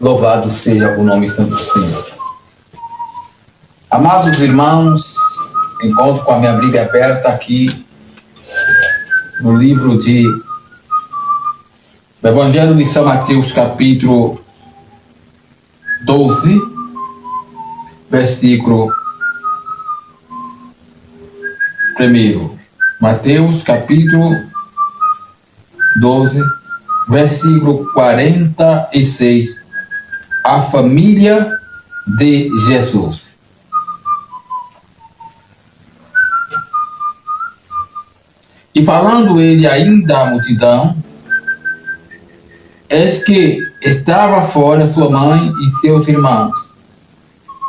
Louvado seja o nome santo do Senhor. Amados irmãos, encontro com a minha Bíblia aberta aqui no livro do Evangelho de São Mateus, capítulo 12, versículo 1. Mateus, capítulo 12, versículo 46. A família de Jesus. E falando ele ainda à multidão, eis que estava fora sua mãe e seus irmãos,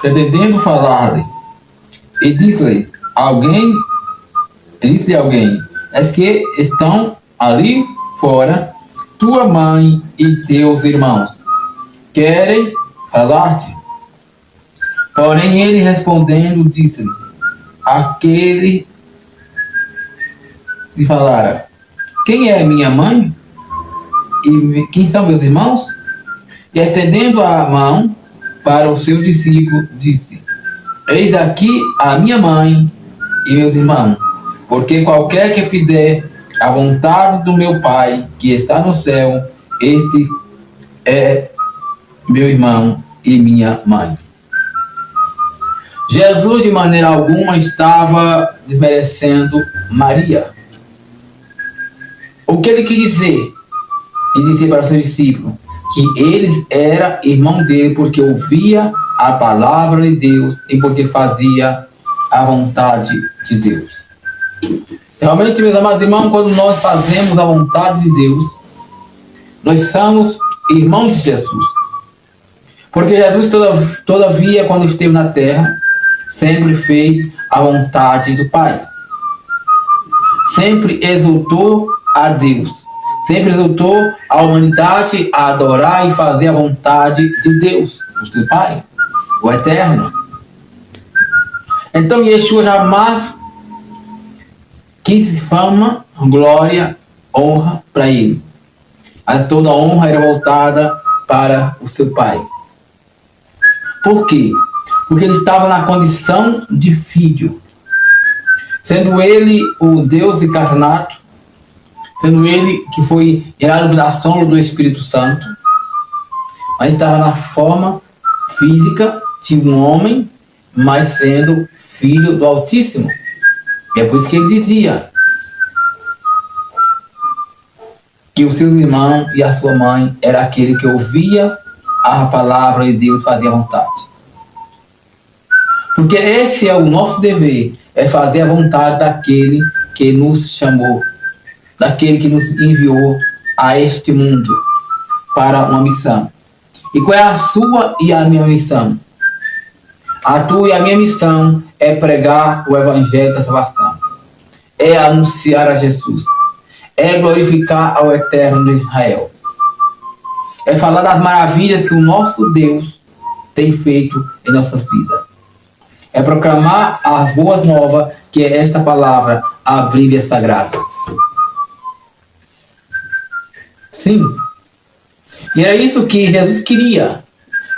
pretendendo falar-lhe. E disse-lhe alguém, eis que estão ali fora tua mãe e teus irmãos, querem falar-te. Porém ele respondendo disse-lhe, aquele que falara, quem é minha mãe e quem são meus irmãos? E estendendo a mão para o seu discípulo, disse, eis aqui a minha mãe e meus irmãos, porque qualquer que fizer a vontade do meu Pai que está no céu, este é meu irmão e minha mãe. Jesus de maneira alguma estava desmerecendo Maria. O que ele quis dizer? Ele disse para seus discípulos que eles eram irmão dele porque ouvia a palavra de Deus e porque fazia a vontade de Deus. Realmente, meus amados irmãos, quando nós fazemos a vontade de Deus, nós somos irmãos de Jesus. Porque Jesus, todavia, quando esteve na terra, sempre fez a vontade do Pai. Sempre exaltou a Deus. Sempre exaltou a humanidade a adorar e fazer a vontade de Deus, o seu Pai, o Eterno. Então, Yeshua jamais quis fama, glória, honra para ele. Mas toda a honra era voltada para o seu Pai. Por quê? Porque ele estava na condição de filho. Sendo ele o Deus encarnado, sendo ele que foi gerado pela sombra do Espírito Santo, mas estava na forma física de um homem, mas sendo filho do Altíssimo. E é por isso que ele dizia que os seus irmãos e a sua mãe era aquele que ouvia a palavra de Deus e fazia a vontade. Porque esse é o nosso dever, é fazer a vontade daquele que nos chamou, daquele que nos enviou a este mundo para uma missão. E qual é a sua e a minha missão? A tua e a minha missão é pregar o Evangelho da salvação, é anunciar a Jesus, é glorificar ao Eterno de Israel, é falar das maravilhas que o nosso Deus tem feito em nossas vidas, é proclamar as boas novas, que é esta palavra, a Bíblia Sagrada. Sim, e era isso que Jesus queria,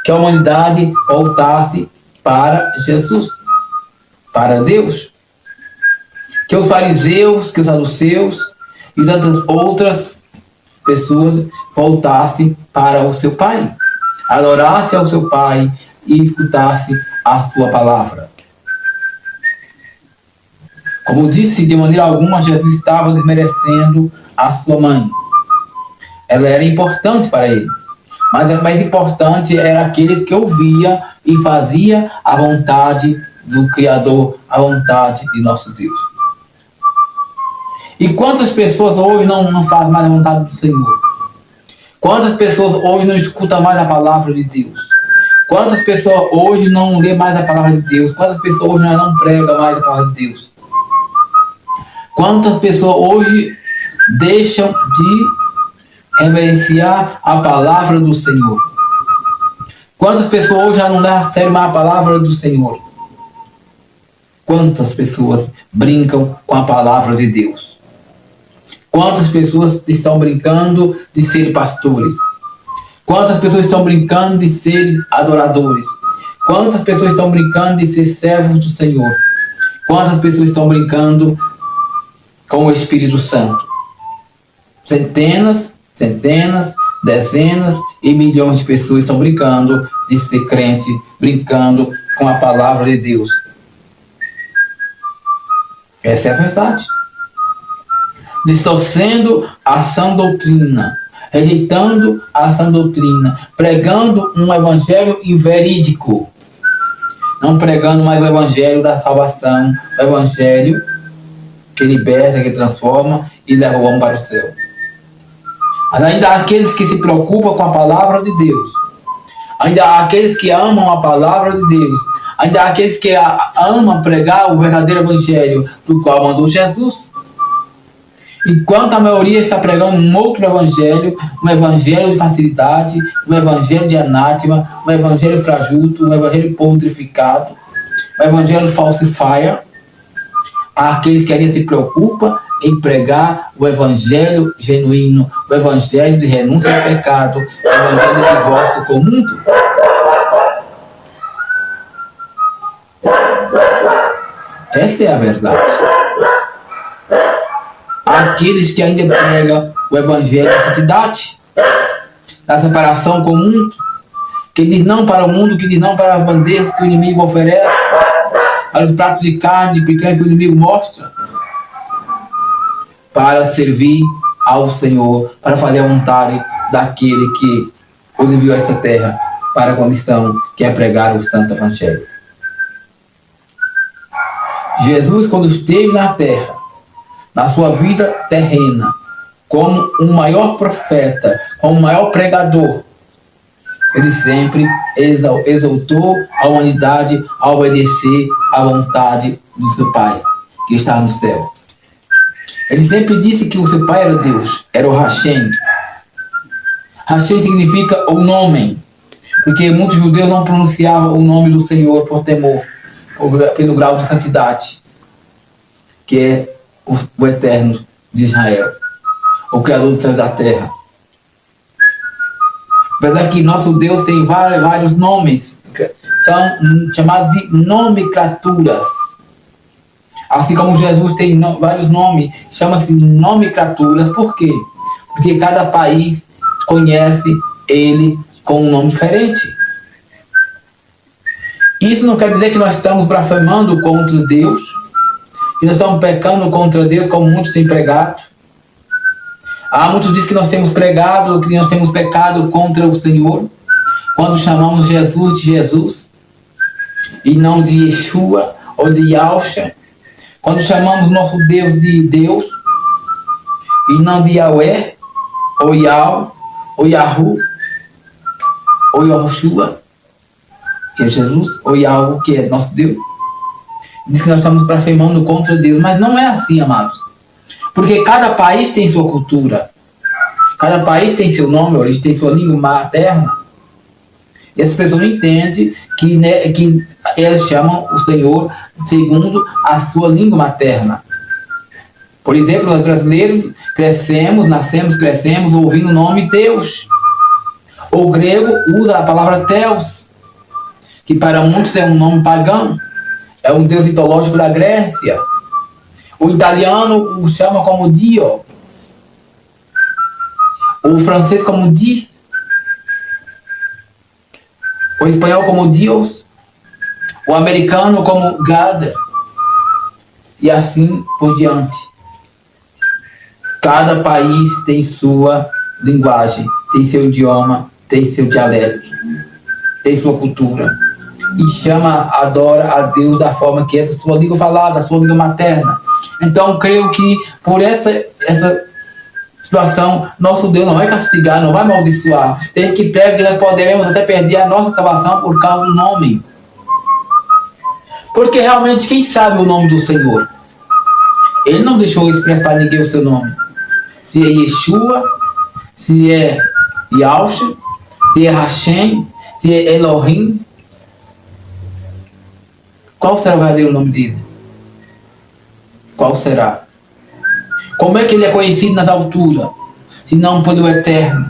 que a humanidade voltasse para Jesus, para Deus. Que os fariseus, que os saduceus e tantas outras pessoas voltassem para o seu Pai, adorassem ao seu Pai e escutassem a sua palavra. Como disse, de maneira alguma, Jesus estava desmerecendo a sua mãe. Ela era importante para ele, mas o mais importante era aqueles que ouvia e fazia a vontade do Criador, a vontade de nosso Deus. E quantas pessoas hoje não fazem mais a vontade do Senhor? Quantas pessoas hoje não escutam mais a palavra de Deus? Quantas pessoas hoje não lê mais a palavra de Deus? Quantas pessoas hoje não pregam mais a palavra de Deus? Quantas pessoas hoje deixam de reverenciar a palavra do Senhor? Quantas pessoas hoje já não dão a sério mais a palavra do Senhor? Quantas pessoas brincam com a palavra de Deus? Quantas pessoas estão brincando de ser pastores? Quantas pessoas estão brincando de ser adoradores? Quantas pessoas estão brincando de ser servos do Senhor? Quantas pessoas estão brincando com o Espírito Santo? Centenas, dezenas e milhões de pessoas estão brincando de ser crente, brincando com a palavra de Deus. Essa é a verdade. Distorcendo a sã doutrina, rejeitando a sã doutrina, pregando um evangelho inverídico, não pregando mais o evangelho da salvação, o evangelho que liberta, que transforma e leva o homem para o céu. Mas ainda há aqueles que se preocupam com a palavra de Deus, ainda há aqueles que amam a palavra de Deus, ainda há aqueles que amam pregar o verdadeiro evangelho do qual mandou Jesus. Enquanto a maioria está pregando um outro evangelho, um evangelho de facilidade, um evangelho de anátema, um evangelho frajuto, um evangelho podrificado, um evangelho falsifier, há aqueles que ainda se preocupam em pregar o evangelho genuíno, o evangelho de renúncia ao pecado, o evangelho de divórcio com o mundo. Essa é a verdade. Aqueles que ainda pregam o evangelho da santidade, da separação com o mundo, que diz não para o mundo, que diz não para as bandeiras que o inimigo oferece, para os pratos de carne, de picanha que o inimigo mostra, para servir ao Senhor, para fazer a vontade daquele que os enviou a esta terra para a missão que é pregar o santo evangelho. Jesus, quando esteve na terra, na sua vida terrena, como um maior profeta, como um maior pregador, ele sempre exaltou a humanidade a obedecer à vontade do seu Pai, que está no céu. Ele sempre disse que o seu Pai era Deus, era o Hashem. Hashem significa o nome, porque muitos judeus não pronunciavam o nome do Senhor por temor, pelo grau de santidade, que é o Eterno de Israel, o Criador dos céus e da terra. Apesar que nosso Deus tem vários nomes, são chamados de nomenclaturas. Assim como Jesus tem vários nomes, chama-se nomenclaturas. Por quê? Porque cada país conhece ele com um nome diferente. Isso não quer dizer que nós estamos blasfemando contra Deus, que nós estamos pecando contra Deus, como muitos têm pregado. Há muitos dizem que nós temos pregado, que nós temos pecado contra o Senhor, quando chamamos Jesus de Jesus, e não de Yeshua ou de Yahshua. Quando chamamos nosso Deus de Deus, e não de Yahweh, ou Yah, ou Yahu, ou Yahushua, que é Jesus, ou Yahweh, que é nosso Deus. Diz que nós estamos blasfemando contra Deus, mas não é assim, amados. Porque cada país tem sua cultura, cada país tem seu nome, origem, tem sua língua materna. E as pessoas não entendem que elas chamam o Senhor segundo a sua língua materna. Por exemplo, nós brasileiros nascemos, crescemos ouvindo o nome Deus. O grego usa a palavra Theos, que para muitos é um nome pagão. É um deus mitológico da Grécia. O italiano o chama como Dio. O francês como Di. O espanhol como Dios. O americano como God. E assim por diante. Cada país tem sua linguagem, tem seu idioma, tem seu dialeto, tem sua cultura. E adora a Deus da forma que é, da sua língua falada, da sua língua materna. Então, creio que por essa situação, nosso Deus não vai castigar, não vai amaldiçoar. Tem que pregar que nós poderemos até perder a nossa salvação por causa do nome. Porque realmente, quem sabe o nome do Senhor? Ele não deixou expresso para ninguém o seu nome. Se é Yeshua, se é Yahshua, se é Hashem, se é Elohim. Qual será o verdadeiro nome dele? Qual será? Como é que ele é conhecido nas alturas? Se não pelo Eterno.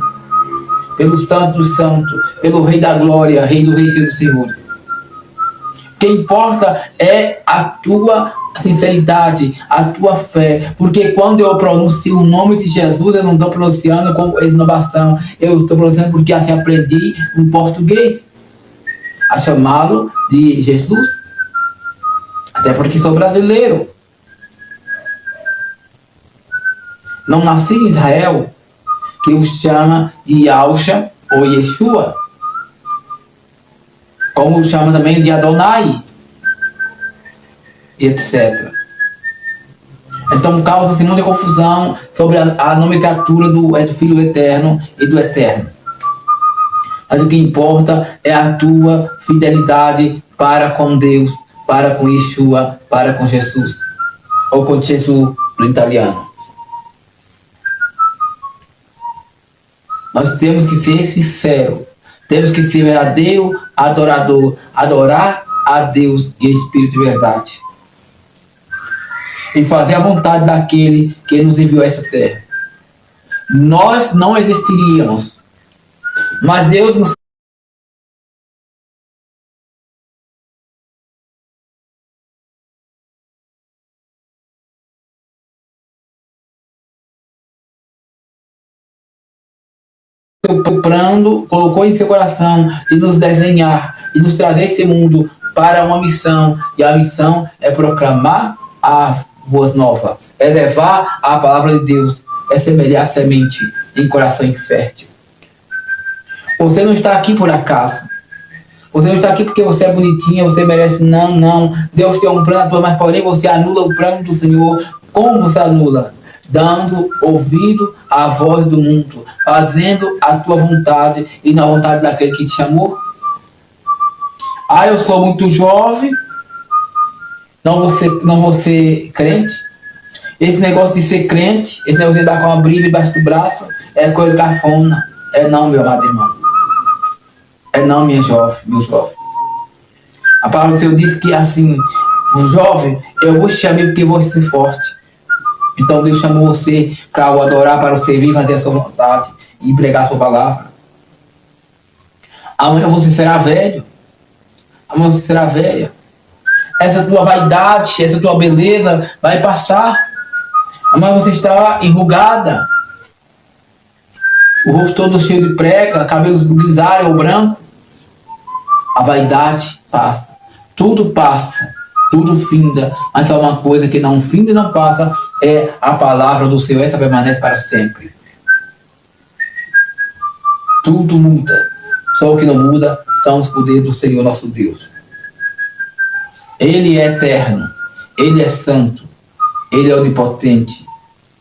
pelo Santo dos Santos, pelo Rei da Glória, Rei do Rei e do Senhor. O que importa é a tua sinceridade, a tua fé, porque quando eu pronuncio o nome de Jesus, eu não estou pronunciando com esnobação, eu estou pronunciando porque assim aprendi em português a chamá-lo de Jesus, até porque sou brasileiro, não nasci em Israel, que o chama de Yahshua ou Yeshua, como chama também de Adonai, etc. Então causa-se muita confusão sobre a nomenclatura do Filho Eterno e do Eterno. Mas o que importa é a tua fidelidade para com Deus, para com Yeshua, para com Jesus, ou com Jesus no italiano. Nós temos que ser sinceros, temos que ser verdadeiro adorador, adorar a Deus em espírito e verdade. E fazer a vontade daquele que nos enviou a essa terra. Nós não existiríamos, mas Deus nos soprando, colocou em seu coração de nos desenhar e nos trazer esse mundo para uma missão. E a missão é proclamar a boas novas, é levar a palavra de Deus, é semelhar a semente em coração infértil. Você não está aqui por acaso. Você não está aqui porque você é bonitinha, você merece. Não, não. Deus tem um plano na tua, mas porém você anula o plano do Senhor. Como você anula? Dando ouvido à voz do mundo, fazendo a tua vontade e na vontade daquele que te chamou. Ah, eu sou muito jovem, não vou ser crente. Esse negócio de ser crente, esse negócio de dar com a Bíblia embaixo do braço, é coisa cafona. É não, meu amado irmão. É não, meu jovem. A palavra do Senhor diz que assim, o jovem, eu vou te chamar porque vou ser forte. Então Deus chamou você para o adorar, para o servir, fazer a sua vontade e pregar a sua palavra. Amanhã você será velho. Amanhã você será velha. Essa tua vaidade, essa tua beleza vai passar. Amanhã você estará enrugada. O rosto todo cheio de prega, cabelos grisalhos ou branco. A vaidade passa. Tudo passa. Tudo finda, mas só uma coisa que não finda e não passa é a palavra do Senhor. Essa permanece para sempre. Tudo muda. Só o que não muda são os poderes do Senhor nosso Deus. Ele é eterno. Ele é santo. Ele é onipotente.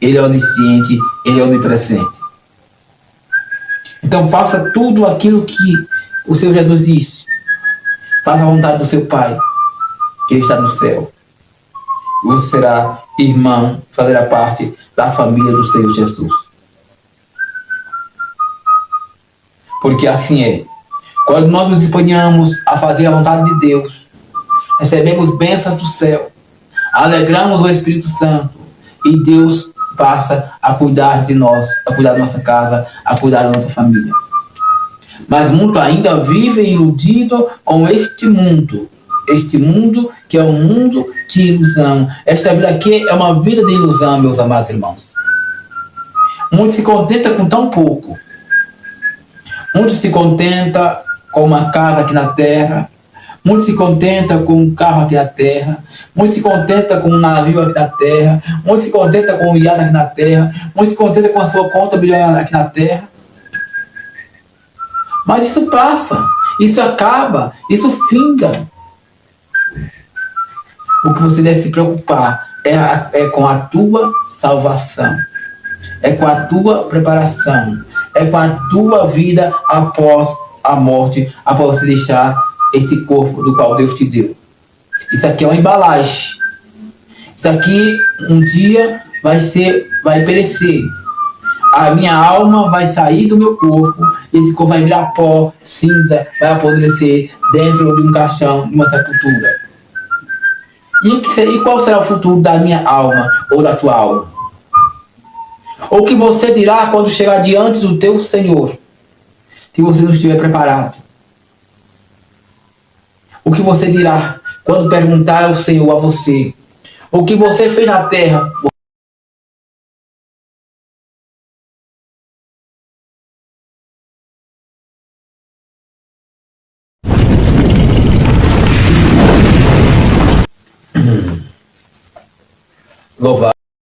Ele é onisciente. Ele é onipresente. Então faça tudo aquilo que o Senhor Jesus disse. Faça a vontade do seu Pai, que está no céu. Você será irmão, fazerá parte da família do Senhor Jesus. Porque assim é. Quando nós nos disponhamos a fazer a vontade de Deus, recebemos bênçãos do céu, alegramos o Espírito Santo e Deus passa a cuidar de nós, a cuidar da nossa casa, a cuidar da nossa família. Mas muito ainda vive iludido com este mundo que é um mundo de ilusão. Esta vida aqui é uma vida de ilusão, meus amados irmãos. Muitos se contentam com tão pouco. Muitos se contentam com uma casa aqui na terra. Muitos se contentam com um carro aqui na terra. Muitos se contentam com um navio aqui na terra. Muitos se contentam com um iate aqui na terra. Muitos se contentam com a sua conta bilionária aqui na terra. Mas isso passa. Isso acaba. Isso finda. O que você deve se preocupar é com a tua salvação. É com a tua preparação. É com a tua vida após a morte, após você deixar esse corpo do qual Deus te deu. Isso aqui é uma embalagem. Isso aqui um dia vai perecer. A minha alma vai sair do meu corpo. Esse corpo vai virar pó, cinza, vai apodrecer dentro de um caixão, de uma sepultura. E qual será o futuro da minha alma ou da tua alma? Ou o que você dirá quando chegar diante do teu Senhor? se você não estiver preparado? O que você dirá quando perguntar ao Senhor a você o que você fez na terra? Louvado